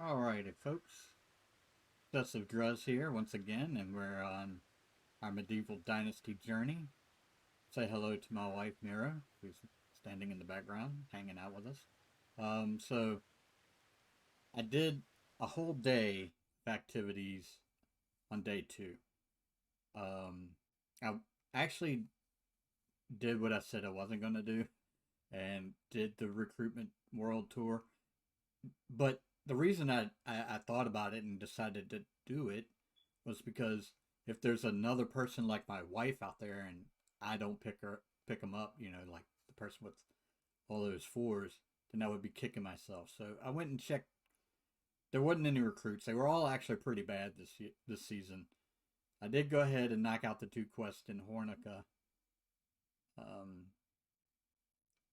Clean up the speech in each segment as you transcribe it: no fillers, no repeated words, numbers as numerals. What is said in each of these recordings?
Alrighty, folks. Excessive Druz here once again, and we're on our medieval dynasty journey. Say hello to my wife Miro, who's standing in the background, hanging out with us. So I did a whole day of activities on day two. I actually did what I said I wasn't going to do and did the recruitment world tour. But the reason I thought about it and decided to do it was because if there's another person like my wife out there and I don't pick them up, like the person with all those fours, then I would be kicking myself. So I went and checked. There wasn't any recruits. They were all actually pretty bad this season. I did go ahead and knock out the two quests in Hornica, um,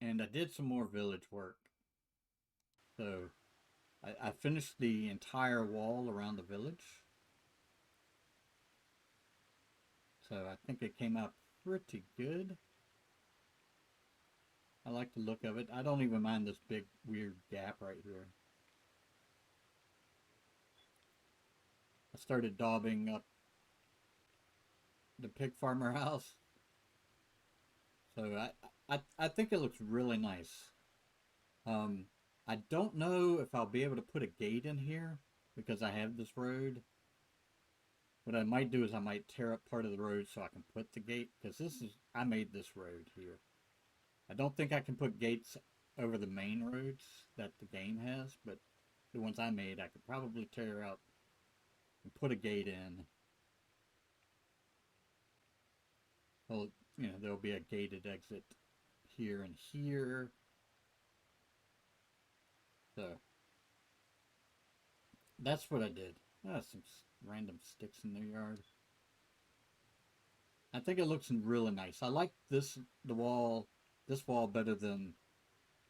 and I did some more village work. So I finished the entire wall around the village. So I think it came out pretty good. I like the look of it. I don't even mind this big weird gap right here. I started daubing up the pig farmer house. So I think it looks really nice. Um, I don't know if I'll be able to put a gate in here because I have this road. What I might do is I might tear up part of the road so I can put the gate, because I made this road here. I don't think I can put gates over the main roads that the game has, but the ones I made I could probably tear out and put a gate in. Well, there'll be a gated exit here and here. So that's what I did. Some random sticks in the yard. I think it looks really nice. I like this wall better than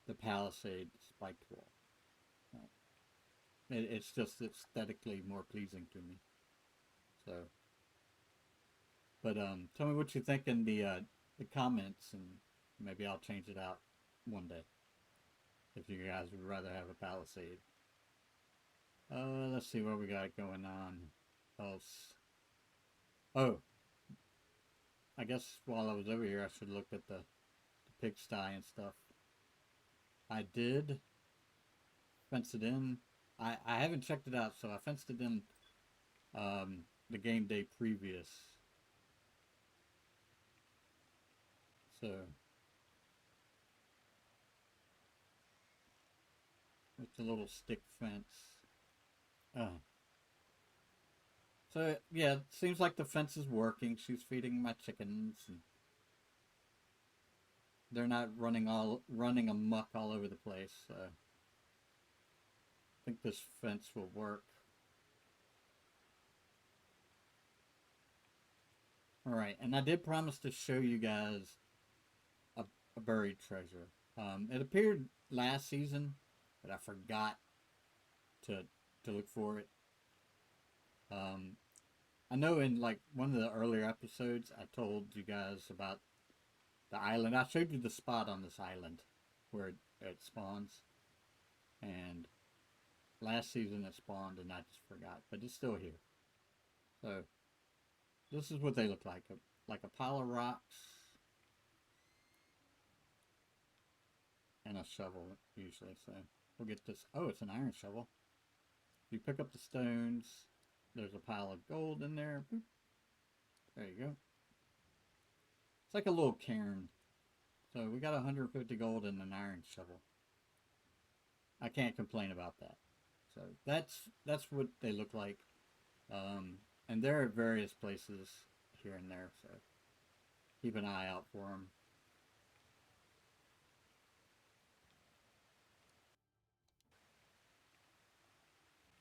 the Palisade spiked wall. It's just aesthetically more pleasing to me. So, but tell me what you think in the comments, and maybe I'll change it out one day if you guys would rather have a Palisade. Let's see what we got going on else. Oh, I guess while I was over here, I should look at the pigsty and stuff. I did fence it in. I haven't checked it out, so I fenced it in the game day previous. So with the little stick fence. Uh, so yeah, it seems like the fence is working. She's feeding my chickens, and they're not running amok all over the place. So I think this fence will work. All right, and I did promise to show you guys a, a buried treasure. It appeared last season, but I forgot to look for it. Um, I know in like one of the earlier episodes, I told you guys about the island. I showed you the spot on this island where it spawns, and last season it spawned, and I just forgot, but it's still here. So this is what they look like a pile of rocks and a shovel usually. So we'll get this. Oh, it's an iron shovel. You pick up the stones. There's a pile of gold in there. Boop. There you go. It's like a little cairn. So we got 150 gold and an iron shovel. I can't complain about that. So that's what they look like. And they're at various places here and there. So keep an eye out for them.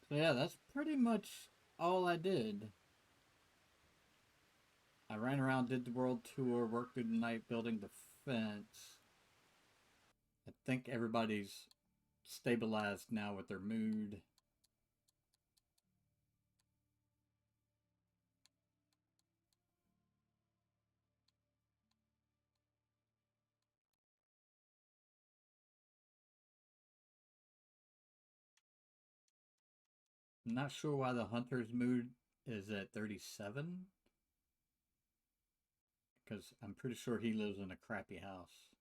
So yeah, that's pretty much all I did. I ran around, did the world tour, worked through the night building the fence. I think everybody's stabilized now with their mood. I'm not sure why the hunter's mood is at 37, because I'm pretty sure he lives in a crappy house.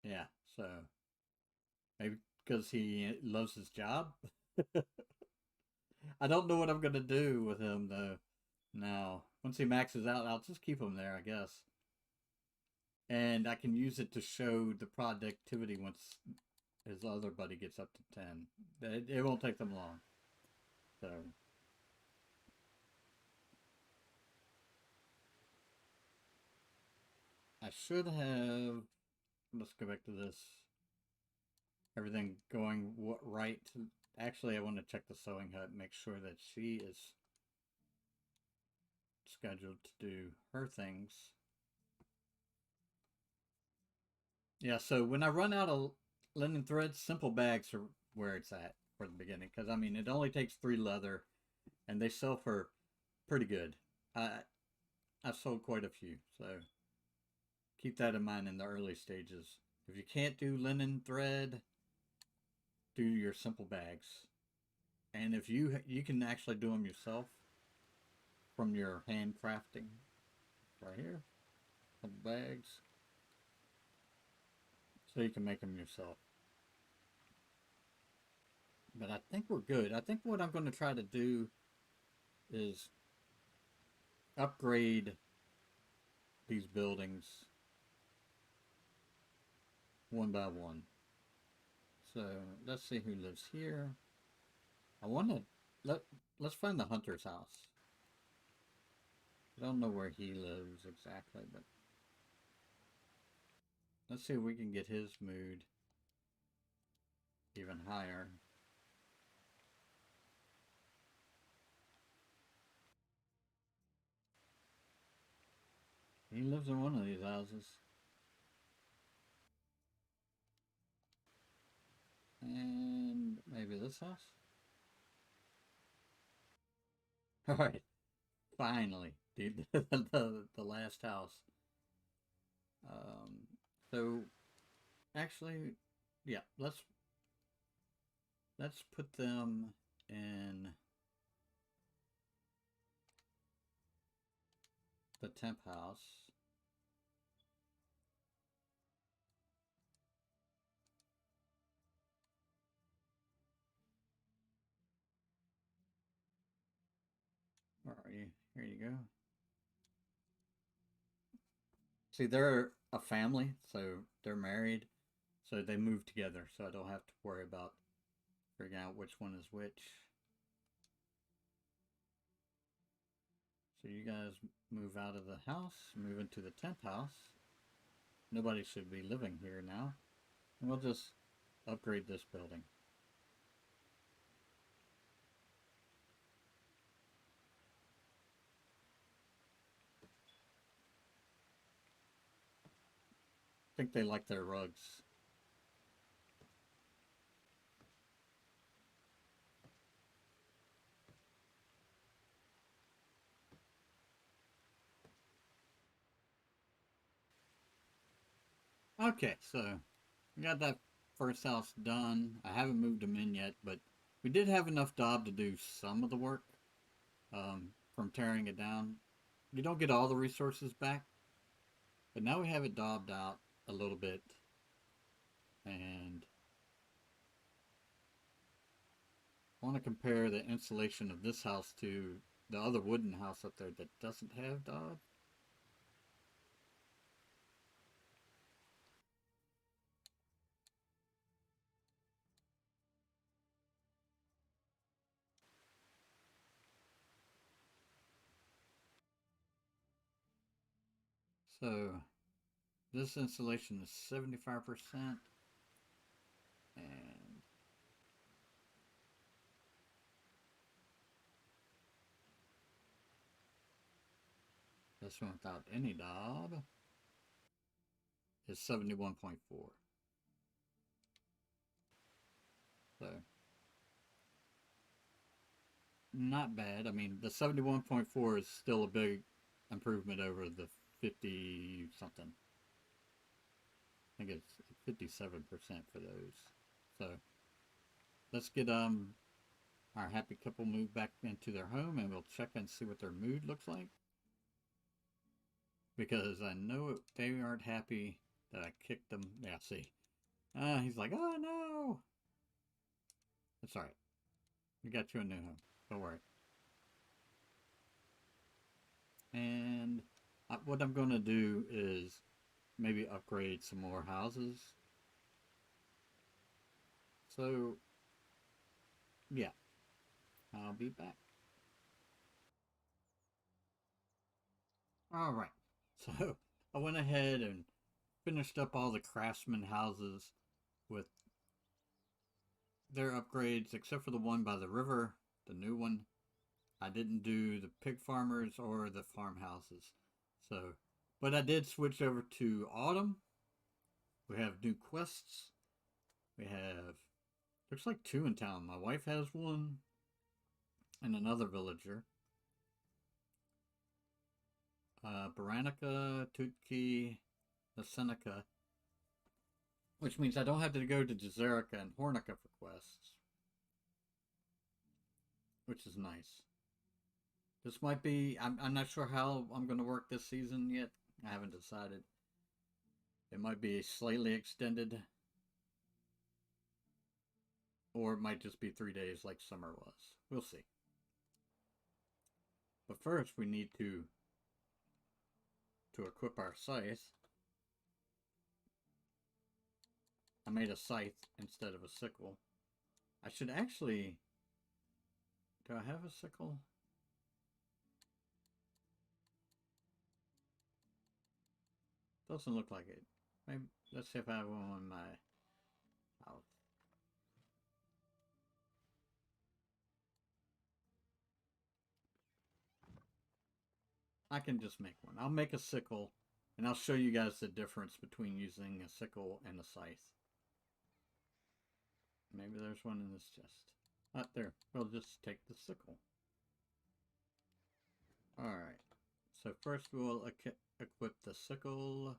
Yeah, so maybe because he loves his job. I don't know what I'm gonna do with him though. Now, once he maxes out, I'll just keep him there, I guess. And I can use it to show the productivity once his other buddy gets up to 10. It won't take them long. So I should have. Let's go back to this. Everything going right. Actually, I want to check the sewing hut, make sure that she is scheduled to do her things. Yeah, so when I run out of linen threads, simple bags are where it's at for the beginning. Because, I mean, it only takes 3 leather, and they sell for pretty good. I, I've sold quite a few, so keep that in mind in the early stages. If you can't do linen thread, do your simple bags. And if you can actually do them yourself from your handcrafting, right here, simple bags, so you can make them yourself. But I think we're good. I think what I'm going to try to do is upgrade these buildings one by one. So let's see who lives here. I want to let let's find the hunter's house. I don't know where he lives exactly, but let's see if we can get his mood even higher. He lives in one of these houses. And maybe this house? Alright, finally. The last house. Um, so, actually, yeah, let's put them in the temp house. Where are you? Here you go. See, they're a family, so they're married, so they move together, so I don't have to worry about figuring out which one is which. So you guys move out of the house, move into the temp house. Nobody should be living here now. And we'll just upgrade this building. I think they like their rugs. Okay, so we got that first house done. I haven't moved them in yet, but we did have enough daub to do some of the work from tearing it down. You don't get all the resources back, but now we have it daubed out a little bit, and I want to compare the insulation of this house to the other wooden house up there that doesn't have daub. So this insulation is 75%, and this one without any daub is 71.4. So not bad. I mean, the 71.4 is still a big improvement over the 50 something. I think it's 57% for those. So let's get our happy couple moved back into their home, and we'll check and see what their mood looks like. Because I know they aren't happy that I kicked them. Yeah, see. He's like, oh no. That's alright. We got you a new home. Don't worry. And what I'm going to do is maybe upgrade some more houses. So, yeah. I'll be back. Alright. So, I went ahead and finished up all the craftsman houses with their upgrades, except for the one by the river, the new one. I didn't do the pig farmers or the farmhouses. So, but I did switch over to autumn. We have new quests. We have, looks like 2 in town. My wife has one and another villager. Baranica, Tutki, the Seneca, which means I don't have to go to Jazerica and Hornica for quests, which is nice. This might be, I'm not sure how I'm going to work this season yet. I haven't decided. It might be slightly extended, or it might just be 3 days like summer was. We'll see. But first we need to equip our scythe. I made a scythe instead of a sickle. I should actually... Do I have a sickle? Doesn't look like it. Maybe, let's see if I have one in my house. I can just make one. I'll make a sickle, and I'll show you guys the difference between using a sickle and a scythe. Maybe there's one in this chest. There. We'll just take the sickle. Alright. So first we'll equip the sickle.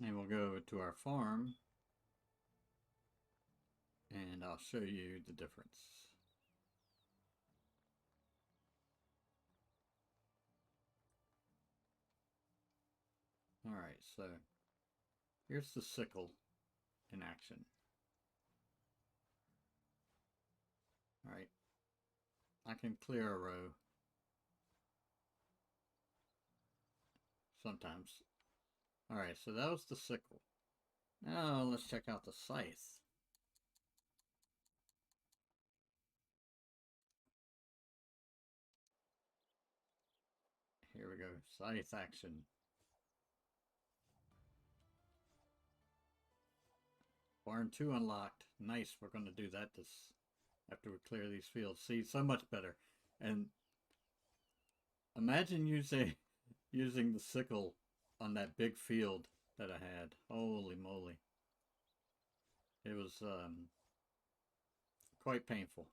And we'll go to our farm. And I'll show you the difference. Alright, so here's the sickle in action. Alright, I can clear a row sometimes. Alright, so that was the sickle. Now let's check out the scythe. Here we go, scythe action. Barn 2 unlocked. Nice, we're going to do that this after we clear these fields. See, so much better. And imagine using the sickle on that big field that I had. Holy moly. It was quite painful.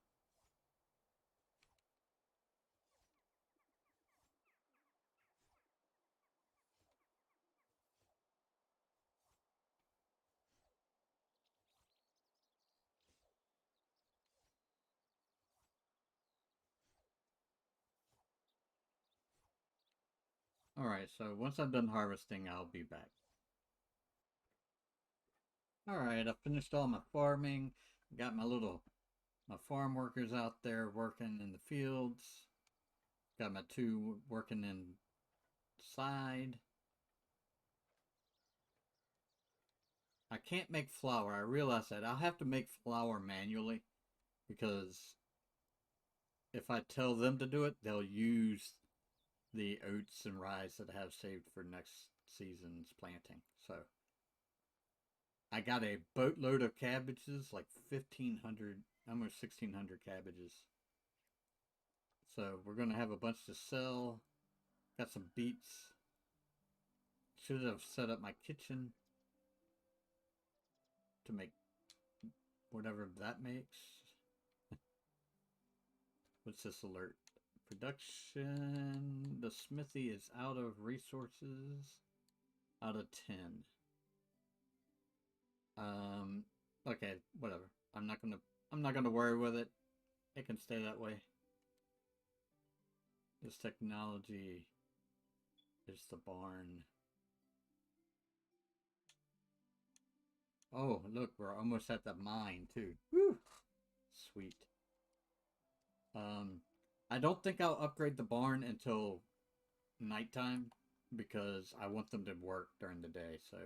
Alright, so once I'm done harvesting, I'll be back. Alright, I finished all my farming. Got my farm workers out there working in the fields. Got my 2 working inside. I can't make flour. I realize that. I'll have to make flour manually because if I tell them to do it, they'll use the oats and rye that I have saved for next season's planting. So I got a boatload of cabbages, like 1,500, almost 1,600 cabbages. So we're going to have a bunch to sell. Got some beets. Should have set up my kitchen to make whatever that makes. What's this alert? Production. The smithy is out of resources. Out of 10. Okay, whatever. I'm not gonna worry with it. It can stay that way. This technology is the barn. Oh, look, we're almost at the mine too. Woo! Sweet. I don't think I'll upgrade the barn until nighttime because I want them to work during the day. So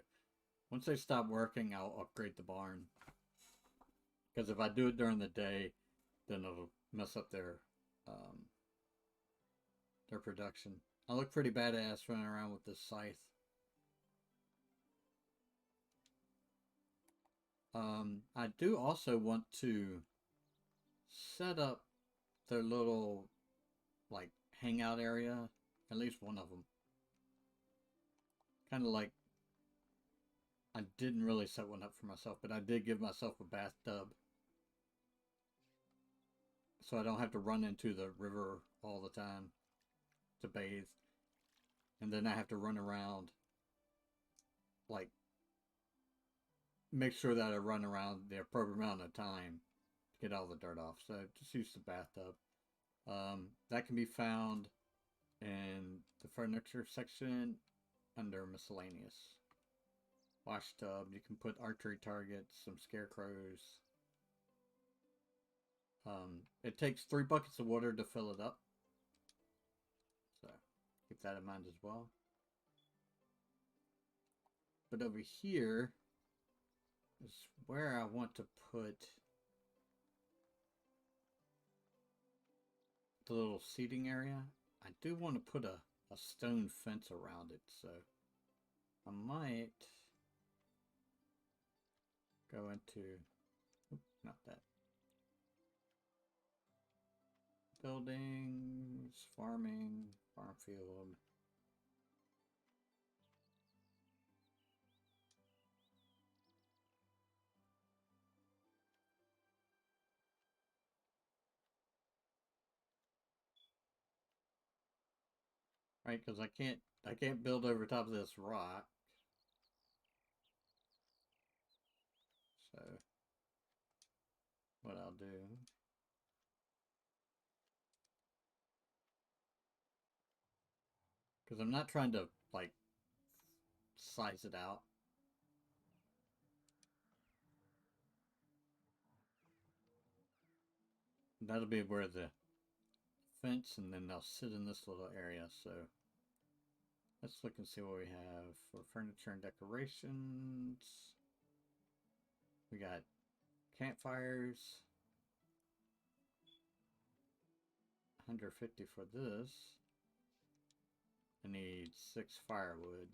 once they stop working, I'll upgrade the barn. Because if I do it during the day, then it'll mess up their production. I look pretty badass running around with this scythe. I do also want to set up their little like hangout area, at least one of them. Kind of like I didn't really set one up for myself, but I did give myself a bathtub so I don't have to run into the river all the time to bathe, and then I have to run around, like make sure that I run around the appropriate amount of time to get all the dirt off. So just use the bathtub. That can be found in the furniture section under miscellaneous. Wash tub, you can put archery targets, some scarecrows. It takes 3 buckets of water to fill it up. So keep that in mind as well. But over here is where I want to put the little seating area. I do want to put a stone fence around it, so I might go into, not that. Buildings, farming, farm field. Right, because I can't build over top of this rock. So what I'll do, because I'm not trying to like size it out. That'll be where the fence, and then they'll sit in this little area. So let's look and see what we have for furniture and decorations. We got campfires. 150 for this. I need 6 firewood.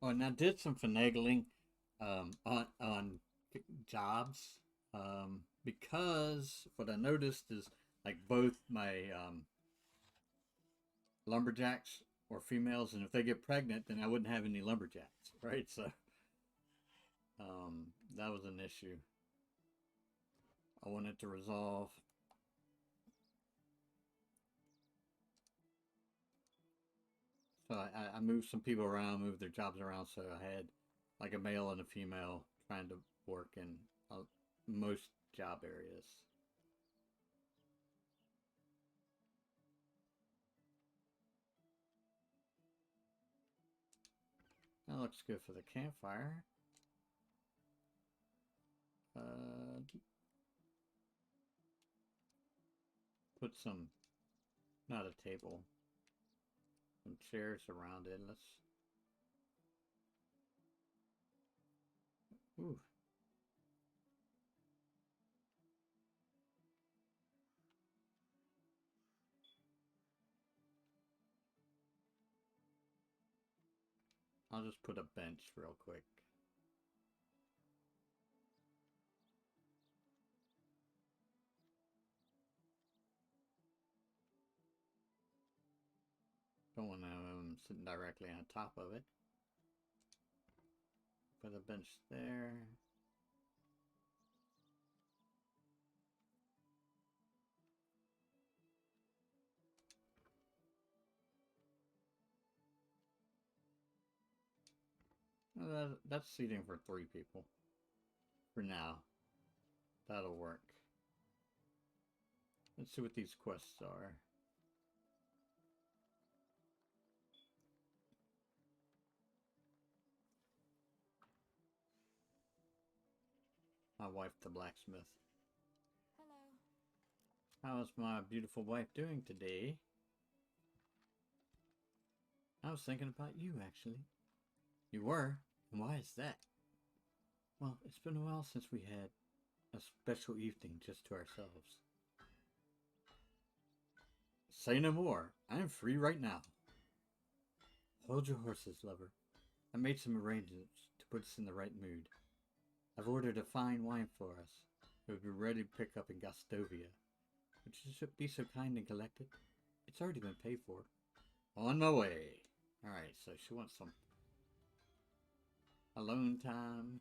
Oh, and I did some finagling on jobs because what I noticed is like both my lumberjacks or females, and if they get pregnant, then I wouldn't have any lumberjacks, right? So that was an issue I wanted to resolve. So I moved some people around, moved their jobs around, so I had like a male and a female trying to work in most job areas. That looks good for the campfire. Put some, not a table, some chairs around it. Let's. Ooh. I'll just put a bench real quick. Don't want them sitting directly on top of it. Put a bench there. That's seating for 3 people. For now. That'll work. Let's see what these quests are. My wife, the blacksmith. Hello. How's my beautiful wife doing today? I was thinking about you, actually. You were? And why is that? Well, it's been a while since we had a special evening just to ourselves. Say no more. I am free right now. Hold your horses, lover. I made some arrangements to put us in the right mood. I've ordered a fine wine for us. It will be ready to pick up in Gastovia. Would you be so kind and collect it? It's already been paid for. On my way. Alright, so she wants some alone time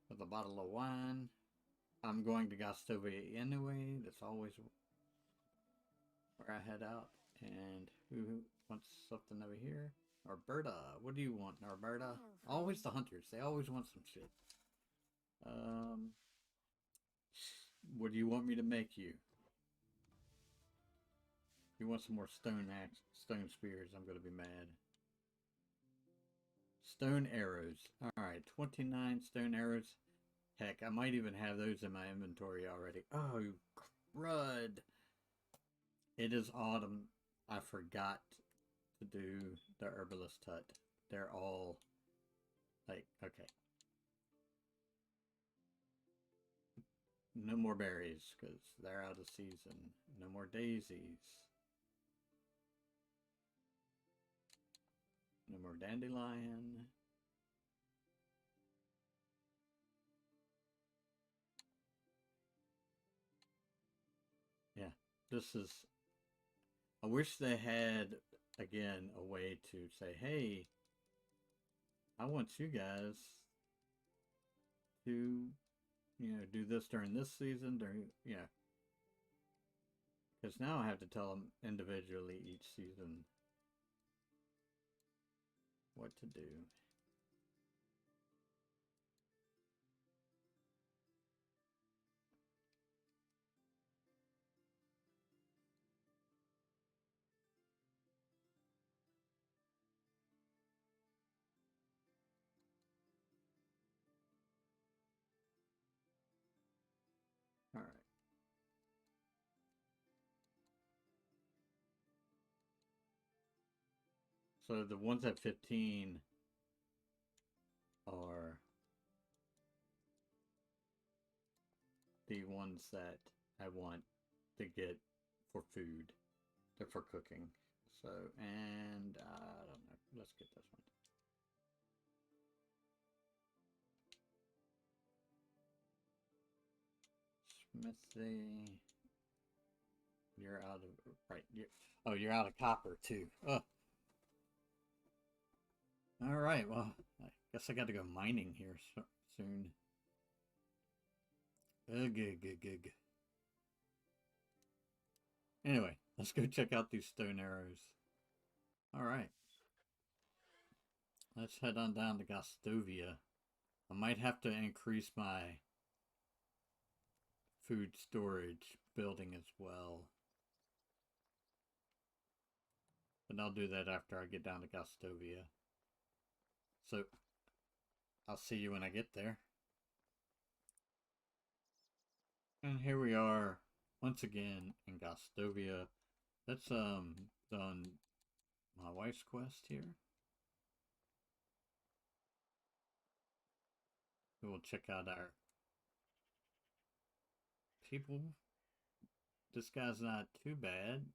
with a bottle of wine. I'm going to Gastovia anyway. That's always where I head out. And who wants something over here? Norberta, what do you want, Norberta? Always the hunters. They always want some shit. What do you want me to make you? If you want some more stone spears, I'm gonna be mad. Stone arrows. Alright, 29 stone arrows. Heck, I might even have those in my inventory already. Oh, crud. It is autumn. I forgot to do the herbalist hut. They're all like, okay. No more berries because they're out of season. No more daisies. No more dandelion. Yeah, this is... I wish they had, again, a way to say, hey, I want you guys to, do this during this season, because now I have to tell them individually each season what to do. All right. So the ones at 15 are the ones that I want to get for food. They're for cooking. So, and I don't know. Let's get this one. Smithy. You're out of, right. You're out of copper too. Ugh. All right. Well, I guess I got to go mining here soon. Ugh. Anyway, let's go check out these stone arrows. All right. Let's head on down to Gastovia. I might have to increase my food storage building as well. But I'll do that after I get down to Gastovia. So, I'll see you when I get there. And here we are, once again, in Gastovia. Let's, done my wife's quest here. We'll check out our people. This guy's not too bad.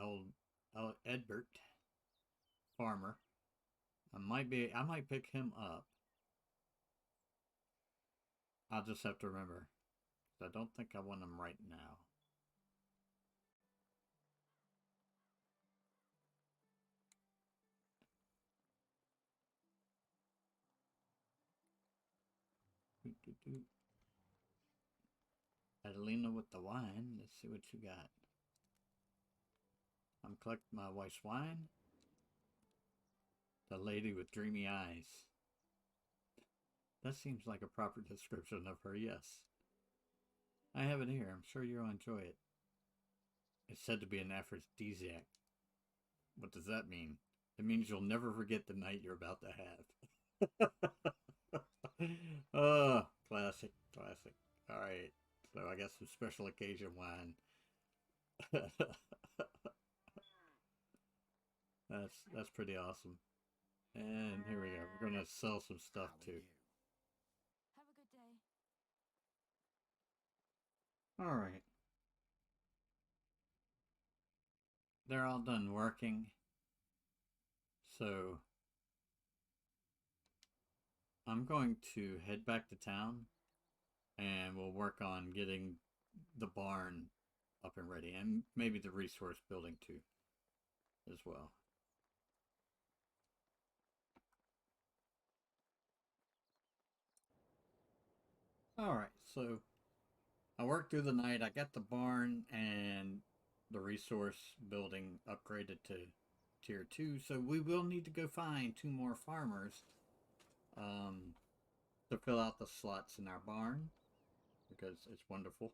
Old Edbert, farmer. I might pick him up. I'll just have to remember. I don't think I want him right now. do. Adelina with the wine. Let's see what you got. I'm collecting my wife's wine. The lady with dreamy eyes. That seems like a proper description of her, yes. I have it here. I'm sure you'll enjoy it. It's said to be an aphrodisiac. What does that mean? It means you'll never forget the night you're about to have. Oh, classic, classic. Alright, so I got some special occasion wine. That's pretty awesome. And here we go. We're gonna sell some stuff too. Have a good day. Alright. They're all done working. So I'm going to head back to town and we'll work on getting the barn up and ready and maybe the resource building too as well. Alright, so I worked through the night. I got the barn and the resource building upgraded to tier 2. So we will need to go find 2 more farmers to fill out the slots in our barn because it's wonderful.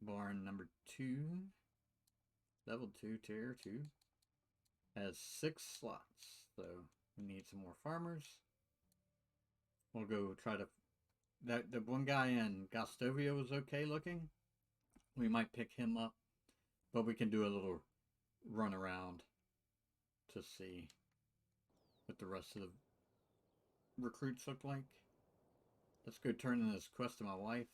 Barn number 2, level 2, tier 2, has 6 slots. So we need some more farmers. We'll go try to... The one guy in Gastovia was okay looking. We might pick him up, but we can do a little run around to see what the rest of the recruits look like. Let's go turn in this quest to my wife.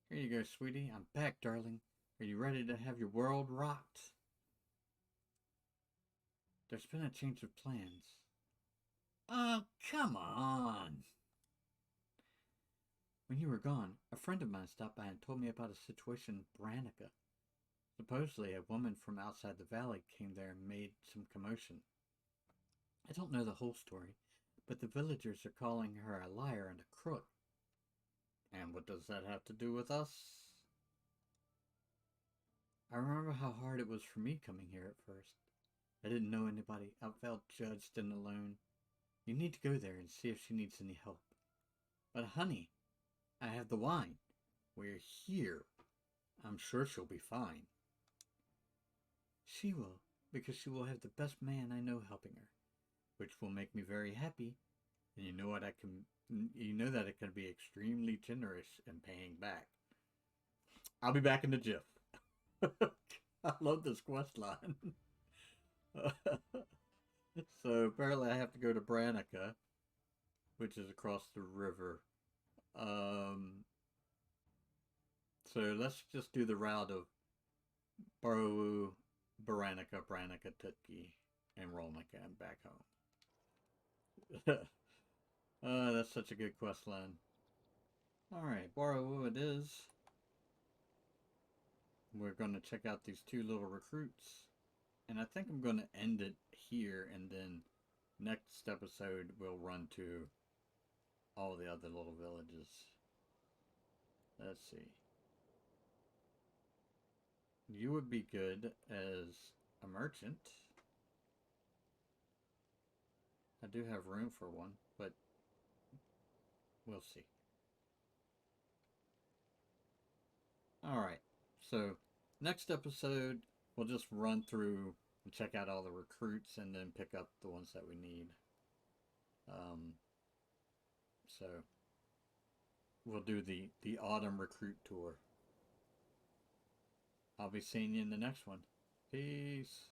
Here you go, sweetie. I'm back, darling. Are you ready to have your world rocked? There's been a change of plans. Oh, come on. When you were gone, a friend of mine stopped by and told me about a situation in Branica. Supposedly, a woman from outside the valley came there and made some commotion. I don't know the whole story, but the villagers are calling her a liar and a crook. And what does that have to do with us? I remember how hard it was for me coming here at first. I didn't know anybody. I felt judged and alone. You need to go there and see if she needs any help. But honey, I have the wine. We're here. I'm sure she'll be fine. She will, because she will have the best man I know helping her, which will make me very happy. And you know that it can be extremely generous in paying back. I'll be back in the jiff. I love this quest line. So apparently I have to go to Branica, which is across the river. So let's just do the route of Baru, Branica, Tutki, and Rolnica and back home. That's such a good quest line. Alright, Baru it is. We're going to check out these 2 little recruits. And I think I'm going to end it here, and then next episode we'll run to all the other little villages. Let's see. You would be good as a merchant. I do have room for one, but we'll see. Alright, so next episode we'll just run through and check out all the recruits and then pick up the ones that we need. So we'll do the autumn recruit tour. I'll be seeing you in the next one. Peace.